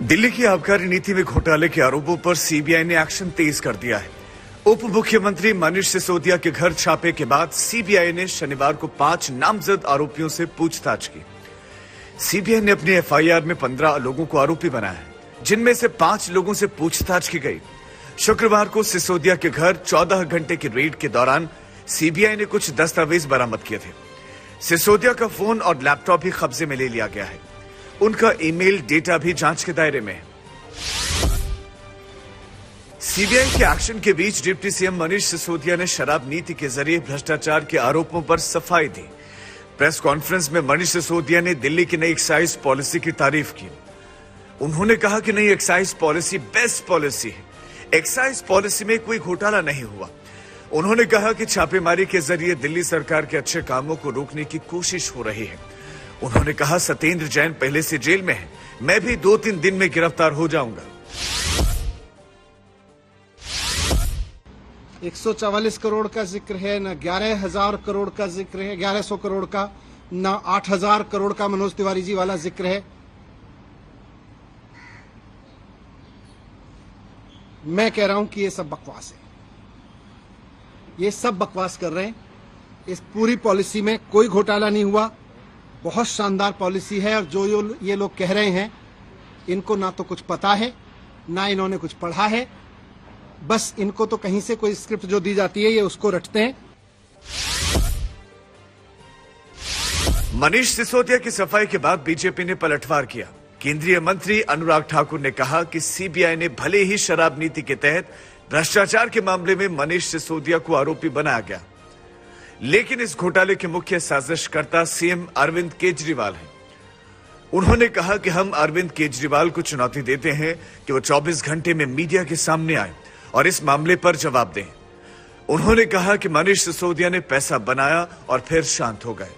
दिल्ली की आबकारी नीति में घोटाले के आरोपों पर सीबीआई ने एक्शन तेज कर दिया है। उप मुख्यमंत्री मनीष सिसोदिया के घर छापे के बाद सीबीआई ने शनिवार को 5 नामजद आरोपियों से पूछताछ की। सीबीआई ने अपनी एफआईआर में 15 लोगों को आरोपी बनाया है, जिनमें से 5 लोगों से पूछताछ की गई। शुक्रवार को सिसोदिया के घर 14 घंटे की रेड के दौरान सीबीआई ने कुछ दस्तावेज बरामद किए थे। सिसोदिया का फोन और लैपटॉप भी कब्जे में ले लिया गया है। उनका ईमेल डेटा भी जांच के दायरे में है। सीबीआई के एक्शन के बीच डिप्टी सीएम मनीष सिसोदिया ने शराब नीति के जरिए भ्रष्टाचार के आरोपों पर सफाई दी। प्रेस कॉन्फ्रेंस में मनीष सिसोदिया ने दिल्ली की नई एक्साइज पॉलिसी की तारीफ की। उन्होंने कहा कि नई एक्साइज पॉलिसी बेस्ट पॉलिसी है। एक्साइज पॉलिसी में कोई घोटाला नहीं हुआ। उन्होंने कहा कि छापेमारी के जरिए दिल्ली सरकार के अच्छे कामों को रोकने की कोशिश हो रही है। उन्होंने कहा, सत्येंद्र जैन पहले से जेल में है, मैं भी 2-3 दिन में गिरफ्तार हो जाऊंगा। 144 करोड़ का जिक्र है, न 11,000 करोड़ का जिक्र है, 1100 करोड़ का, न 8,000 करोड़ का मनोज तिवारी जी वाला जिक्र है। मैं कह रहा हूं कि ये सब बकवास है। ये सब बकवास कर रहे हैं। इस पूरी पॉलिसी में कोई घोटाला नहीं हुआ। बहुत शानदार पॉलिसी है। और जो ये लोग कह रहे हैं, इनको ना तो कुछ पता है, ना इन्होंने कुछ पढ़ा है। बस इनको तो कहीं से कोई स्क्रिप्ट जो दी जाती है, ये उसको रटते हैं। मनीष सिसोदिया की सफाई के बाद बीजेपी ने पलटवार किया। केंद्रीय मंत्री अनुराग ठाकुर ने कहा कि सीबीआई ने भले ही शराब नीति के तहत भ्रष्टाचार के मामले में मनीष सिसोदिया को आरोपी बनाया गया, लेकिन इस घोटाले के मुख्य साजिशकर्ता सीएम अरविंद केजरीवाल हैं। उन्होंने कहा कि हम अरविंद केजरीवाल को चुनौती देते हैं कि वो 24 घंटे में मीडिया के सामने आए और इस मामले पर जवाब दें। उन्होंने कहा कि मनीष सिसोदिया ने पैसा बनाया और फिर शांत हो गए।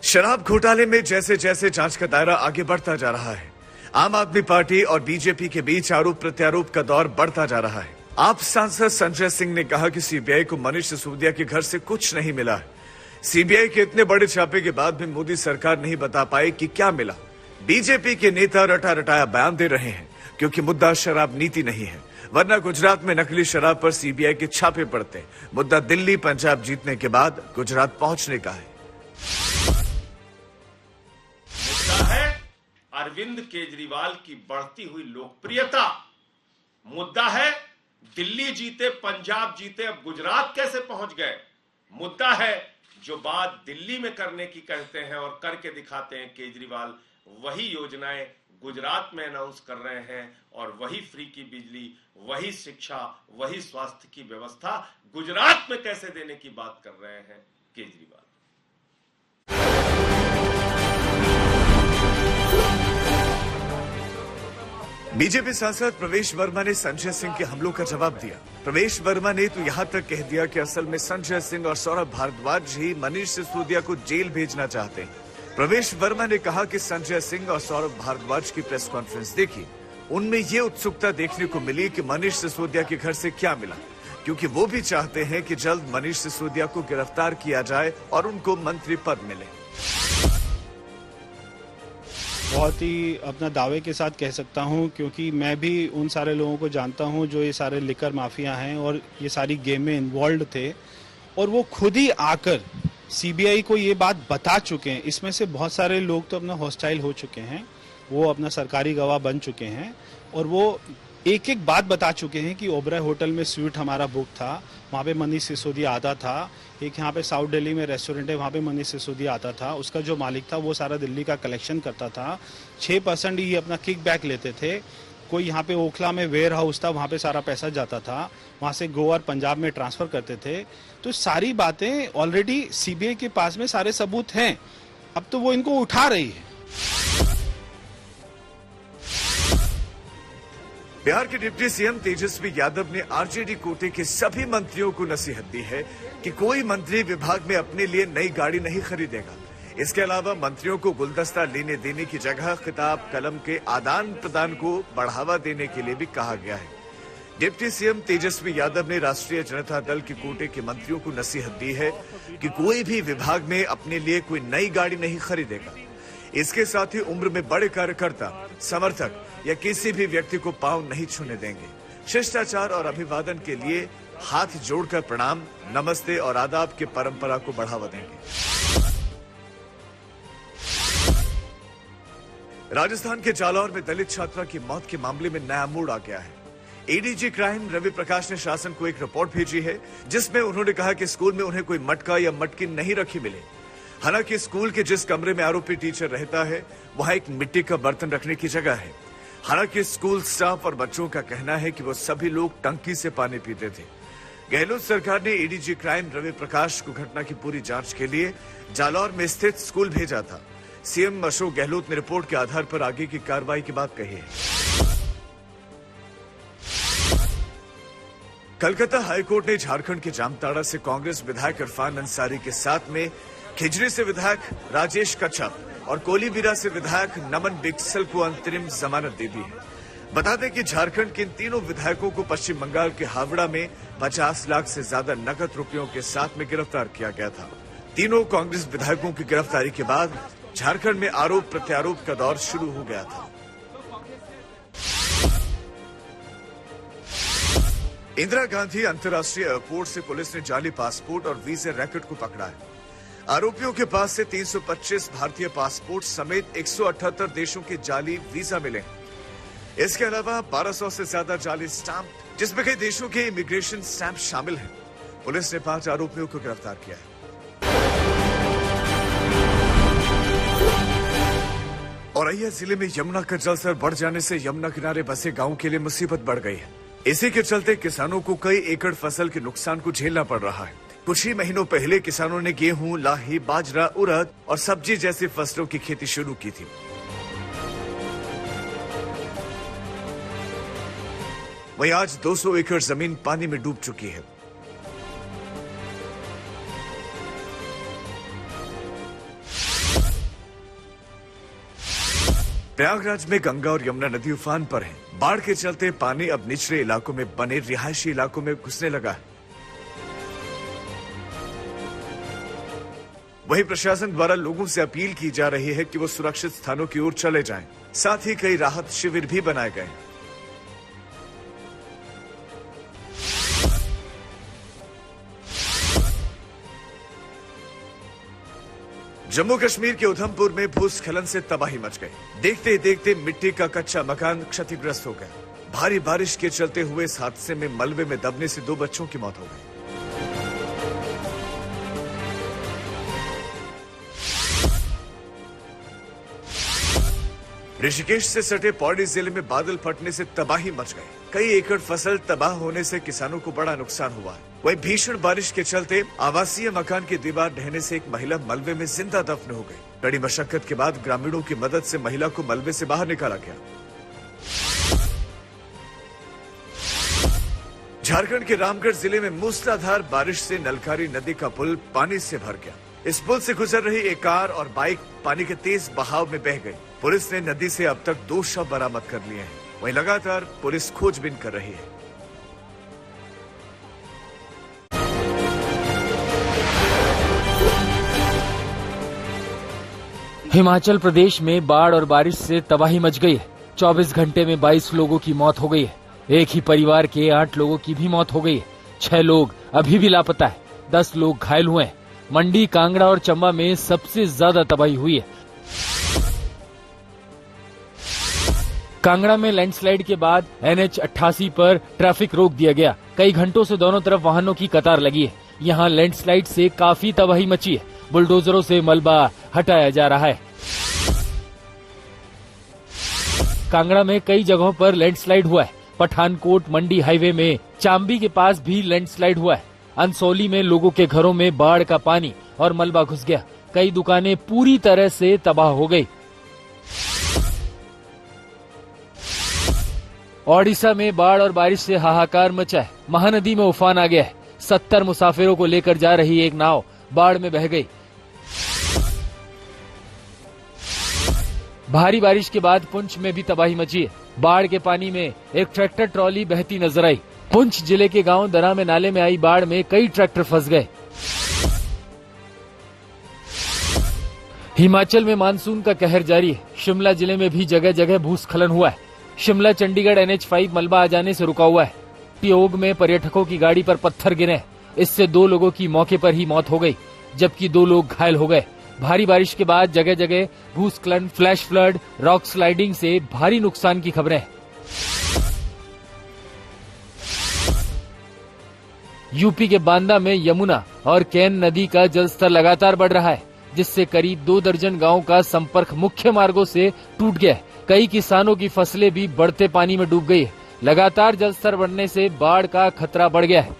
शराब घोटाले में जैसे जैसे जांच का दायरा आगे बढ़ता जा रहा है, आम आदमी पार्टी और बीजेपी के बीच आरोप प्रत्यारोप का दौर बढ़ता जा रहा है। आप सांसद संजय सिंह ने कहा कि सीबीआई को मनीष सिसोदिया के घर से कुछ नहीं मिला है। सीबीआई के इतने बड़े छापे के बाद भी मोदी सरकार नहीं बता पाई कि क्या मिला। बीजेपी के नेता रटा रटाया बयान दे रहे हैं, क्योंकि मुद्दा शराब नीति नहीं है, वरना गुजरात में नकली शराब पर सीबीआई के छापे पड़ते। मुद्दा दिल्ली पंजाब जीतने के बाद गुजरात पहुंचने का है। मुद्दा है अरविंद केजरीवाल की बढ़ती हुई लोकप्रियता। मुद्दा है दिल्ली जीते, पंजाब जीते, अब गुजरात कैसे पहुंच गए। मुद्दा है जो बात दिल्ली में करने की कहते हैं और करके दिखाते हैं केजरीवाल, वही योजनाएं गुजरात में अनाउंस कर रहे हैं और वही फ्री की बिजली, वही शिक्षा, वही स्वास्थ्य की व्यवस्था गुजरात में कैसे देने की बात कर रहे हैं केजरीवाल। बीजेपी सांसद प्रवेश वर्मा ने संजय सिंह के हमलों का जवाब दिया। प्रवेश वर्मा ने तो यहां तक कह दिया कि असल में संजय सिंह और सौरभ भारद्वाज ही मनीष सिसोदिया को जेल भेजना चाहते हैं। प्रवेश वर्मा ने कहा कि संजय सिंह और सौरभ भारद्वाज की प्रेस कॉन्फ्रेंस देखी, उनमें ये उत्सुकता देखने को मिली कि मनीष सिसोदिया के घर से क्या मिला, क्योंकि वो भी चाहते हैं कि जल्द मनीष सिसोदिया को गिरफ्तार किया जाए और उनको मंत्री पद मिले। बहुत ही अपना दावे के साथ कह सकता हूं, क्योंकि मैं भी उन सारे लोगों को जानता हूं जो ये सारे लिकर माफिया हैं और ये सारी गेम में इन्वॉल्व थे, और वो खुद ही आकर सीबीआई को ये बात बता चुके हैं। इसमें से बहुत सारे लोग तो अपना हॉस्टाइल हो चुके हैं, वो अपना सरकारी गवाह बन चुके हैं और वो एक एक बात बता चुके हैं कि ओबराय होटल में स्वीट हमारा बुक था, वहाँ पे मनीष सिसोदिया आता था। एक यहाँ पे साउथ दिल्ली में रेस्टोरेंट है, वहाँ पे मनीष सिसोदिया आता था। उसका जो मालिक था वो सारा दिल्ली का कलेक्शन करता था। 6% ये अपना किकबैक लेते थे। कोई यहाँ पे ओखला में वेयर हाउस था, वहाँ पे सारा पैसा जाता था, वहाँ से गोवा और पंजाब में ट्रांसफर करते थे। तो सारी बातें ऑलरेडी सीबीआई के पास में सारे सबूत हैं। अब तो वो इनको उठा रही है। बिहार के डिप्टी सीएम तेजस्वी यादव ने आरजेडी कोटे के सभी मंत्रियों को नसीहत दी है कि कोई मंत्री विभाग में अपने लिए नई गाड़ी नहीं खरीदेगा। इसके अलावा मंत्रियों को गुलदस्ता लेने देने की जगह किताब कलम के आदान प्रदान को बढ़ावा देने के लिए भी कहा गया है। डिप्टी सीएम तेजस्वी यादव ने राष्ट्रीय जनता दल के कोटे के मंत्रियों को नसीहत दी है कि कोई भी विभाग में अपने लिए कोई नई गाड़ी नहीं खरीदेगा। इसके साथ ही उम्र में बड़े कार्यकर्ता, समर्थक या किसी भी व्यक्ति को पांव नहीं छूने देंगे। शिष्टाचार और अभिवादन के लिए हाथ जोड़कर प्रणाम, नमस्ते और आदाब की परंपरा को बढ़ावा देंगे। राजस्थान के जालौर में दलित छात्रा की मौत के मामले में नया मोड़ आ गया है। एडीजी क्राइम रवि प्रकाश ने शासन को एक रिपोर्ट भेजी है, जिसमें उन्होंने कहा कि स्कूल में उन्हें कोई मटका या मटकी नहीं रखी मिले। हालांकि स्कूल के जिस कमरे में आरोपी टीचर रहता है, वहां एक मिट्टी का बर्तन रखने की जगह है। हालांकि स्कूल स्टाफ और बच्चों का कहना है कि वो सभी लोग टंकी से पानी पीते थे। गहलोत सरकार ने एडीजी क्राइम रवि प्रकाश को घटना की पूरी जांच के लिए जालौर में स्थित स्कूल भेजा था। सीएम अशोक गहलोत ने रिपोर्ट के आधार पर आगे की कार्रवाई की बात कही है। कलकत्ता हाईकोर्ट ने झारखंड के जामताड़ा से कांग्रेस विधायक इरफान अंसारी के साथ में खिजरी से विधायक राजेश कच्छप और कोलीबिरा से विधायक नमन बिक्सल को अंतरिम जमानत दे दी है। बता दें कि झारखंड के इन तीनों विधायकों को पश्चिम बंगाल के हावड़ा में 50 लाख से ज्यादा नकद रुपयों के साथ में गिरफ्तार किया गया था। तीनों कांग्रेस विधायकों की गिरफ्तारी के बाद झारखंड में आरोप प्रत्यारोप का दौर शुरू हो गया था। इंदिरा गांधी अंतर्राष्ट्रीय एयरपोर्ट से पुलिस ने जाली पासपोर्ट और वीजा रैकेट को पकड़ा है। आरोपियों के पास से 325 भारतीय पासपोर्ट समेत 178 देशों के जाली वीजा मिले। इसके अलावा 1200 से ज्यादा जाली स्टैंप, जिसमें कई देशों के इमिग्रेशन स्टैंप शामिल हैं। पुलिस ने 5 आरोपियों को गिरफ्तार किया है। औरैया जिले में यमुना का जलस्तर बढ़ जाने से यमुना किनारे बसे गांव के लिए मुसीबत बढ़ गई है। इसी के चलते किसानों को कई एकड़ फसल के नुकसान को झेलना पड़ रहा है। कुछ ही महीनों पहले किसानों ने गेहूं, लाही, बाजरा, उड़द और सब्जी जैसी फसलों की खेती शुरू की थी। वहीं आज 200 एकड़ जमीन पानी में डूब चुकी है। प्रयागराज में गंगा और यमुना नदी उफान पर है। बाढ़ के चलते पानी अब निचले इलाकों में बने रिहायशी इलाकों में घुसने लगा है। वहीं प्रशासन द्वारा लोगों से अपील की जा रही है कि वो सुरक्षित स्थानों की ओर चले जाएं। साथ ही कई राहत शिविर भी बनाए गए। जम्मू कश्मीर के उधमपुर में भूस्खलन से तबाही मच गई। देखते ही देखते मिट्टी का कच्चा मकान क्षतिग्रस्त हो गया। भारी बारिश के चलते हुए इस हादसे में मलबे में दबने से 2 बच्चों की मौत हो गई। ऋषिकेश से सटे पौड़ी जिले में बादल फटने से तबाही मच गई। कई एकड़ फसल तबाह होने से किसानों को बड़ा नुकसान हुआ है। वहीं भीषण बारिश के चलते आवासीय मकान की दीवार ढहने से एक महिला मलबे में जिंदा दफन हो गई। कड़ी मशक्कत के बाद ग्रामीणों की मदद से महिला को मलबे से बाहर निकाला गया। झारखंड के रामगढ़ जिले में मूसलाधार बारिश से नलकारी नदी का पुल पानी से भर गया। इस पुल से गुजर रही एक कार और बाइक पानी के तेज बहाव में बह गई। पुलिस ने नदी से अब तक 2 शव बरामद कर लिए हैं। वहीं लगातार पुलिस खोजबीन कर रही है। हिमाचल प्रदेश में बाढ़ और बारिश से तबाही मच गई है। 24 घंटे में 22 लोगों की मौत हो गई है। एक ही परिवार के 8 लोगों की भी मौत हो गई है। 6 लोग अभी भी लापता है। 10 लोग घायल हुए हैं। मंडी, कांगड़ा और चंबा में सबसे ज्यादा तबाही हुई है। कांगड़ा में लैंडस्लाइड के बाद NH 88 पर ट्रैफिक रोक दिया गया। कई घंटों से दोनों तरफ वाहनों की कतार लगी है। यहाँ लैंडस्लाइड से काफी तबाही मची है। बुलडोजरों से मलबा हटाया जा रहा है। कांगड़ा में कई जगहों पर लैंडस्लाइड हुआ है। पठानकोट मंडी हाईवे में चांबी के पास भी लैंडस्लाइड हुआ है। अंसोली में लोगों के घरों में बाढ़ का पानी और मलबा घुस गया। कई दुकानें पूरी तरह से तबाह हो गई। ओडिशा में बाढ़ और बारिश से हाहाकार मचा है। महानदी में उफान आ गया है। 70 मुसाफिरों को लेकर जा रही एक नाव बाढ़ में बह गई। भारी बारिश के बाद पुंछ में भी तबाही मची है। बाढ़ के पानी में एक ट्रैक्टर ट्रॉली बहती नजर आई। पुंछ जिले के गांव दरा में नाले में आई बाढ़ में कई ट्रैक्टर फंस गए। हिमाचल में मानसून का कहर जारी है। शिमला जिले में भी जगह जगह भूस्खलन हुआ है। शिमला चंडीगढ़ NH5 मलबा आ जाने से रुका हुआ है। टियोग में पर्यटकों की गाड़ी पर पत्थर गिरे, इससे 2 लोगों की मौके पर ही मौत हो गई, जबकि 2 लोग घायल हो गए। भारी बारिश के बाद जगह जगह भूस्खलन, फ्लैश फ्लड, रॉक स्लाइडिंग से भारी नुकसान की खबरें हैं। यूपी के बांदा में यमुना और कैन नदी का जलस्तर लगातार बढ़ रहा है, जिससे करीब 2 दर्जन गांवों का संपर्क मुख्य मार्गों से टूट गया है। कई किसानों की फसलें भी बढ़ते पानी में डूब गई है। लगातार जलस्तर बढ़ने से बाढ़ का खतरा बढ़ गया है।